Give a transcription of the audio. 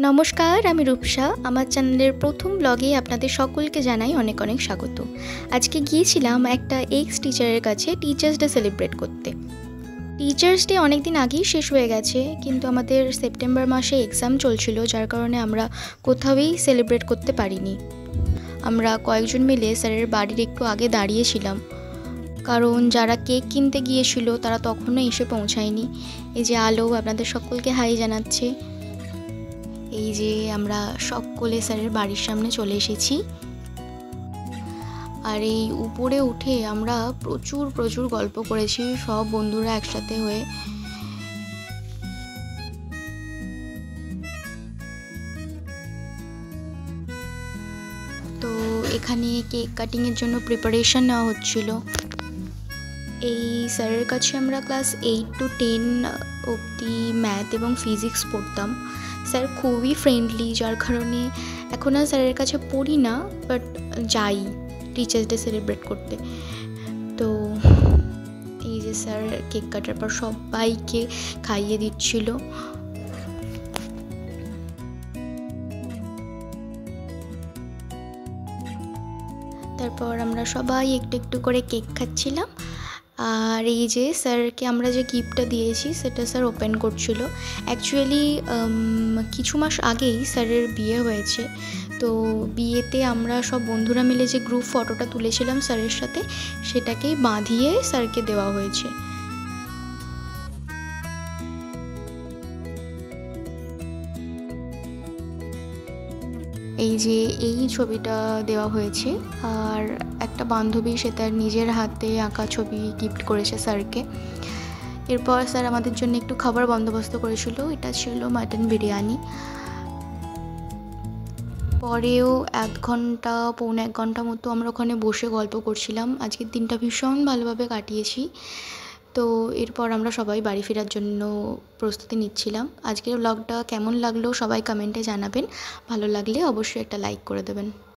নমস্কার, আমি রূপসা। আমার চ্যানেলের প্রথম ব্লগে আপনাদের সকলকে জানাই অনেক অনেক স্বাগত। আজকে গিয়েছিলাম একটা এক্স টিচারের কাছে টিচার্স ডে সেলিব্রেট করতে। টিচার্স ডে অনেক দিন আগেই শেষ হয়ে গেছে, কিন্তু আমাদের সেপ্টেম্বর মাসে এক্সাম চলছিল, যার কারণে আমরা কোথাওই সেলিব্রেট করতে পারিনি। আমরা কয়েকজন মিলে স্যারের বাড়ির একটু আগে দাঁড়িয়েছিলাম, কারণ যারা কেক কিনতে গিয়েছিল তারা তখনও এসে পৌঁছায়নি। এই যে আলো আপনাদের সকলকে হাই জানাচ্ছে। এই যে আমরা সকলে স্যারের বাড়ির সামনে চলে এসেছি, আর এই উপরে উঠে আমরা প্রচুর গল্প করেছি সব বন্ধুরা একসাথে হয়ে। তো এখানে কেক কাটিংয়ের জন্য প্রিপারেশন নেওয়া হচ্ছিল। এই স্যারের কাছে আমরা ক্লাস 8 to 10 অবধি ম্যাথ এবং ফিজিক্স পড়তাম। স্যার খুবই ফ্রেন্ডলি, যার কারণে এখন আর স্যারের কাছে পড়ি না, বাট যাই টিচার্স ডে সেলিব্রেট করতে। তো এই যে স্যার কেক কাটার পর সবাইকে খাইয়ে দিচ্ছিল। তারপর আমরা সবাই একটু একটু করে কেক খাচ্ছিলাম। আর এই যে স্যারকে আমরা যে গিফটটা দিয়েছি সেটা স্যার ওপেন করছিল। অ্যাকচুয়ালি কিছু মাস আগেই স্যারের বিয়ে হয়েছে, তো বিয়েতে আমরা সব বন্ধুরা মিলে যে গ্রুপ ফটোটা তুলেছিলাম স্যারের সাথে, সেটাকেই বাঁধিয়ে স্যারকে দেওয়া হয়েছে। এই যে এই ছবিটা দেওয়া হয়েছে, আর একটা বান্ধবী সে তার নিজের হাতে আঁকা ছবি গিফট করেছে স্যারকে। এরপর স্যার আমাদের জন্য একটু খাবার বন্দোবস্ত করেছিল, এটা ছিল মাটন বিরিয়ানি। পরেও 1-1.5 ঘন্টা মতো আমরা ওখানে বসে গল্প করছিলাম। আজকের দিনটা ভীষণ ভালোভাবে কাটিয়েছি। তো এরপর আমরা সবাই বাড়ি ফেরার জন্য প্রস্তুতি নিচ্ছিলাম। আজকের ব্লগটা কেমন লাগলো সবাই কমেন্টে জানাবেন। ভালো লাগলে অবশ্যই একটা লাইক করে দেবেন।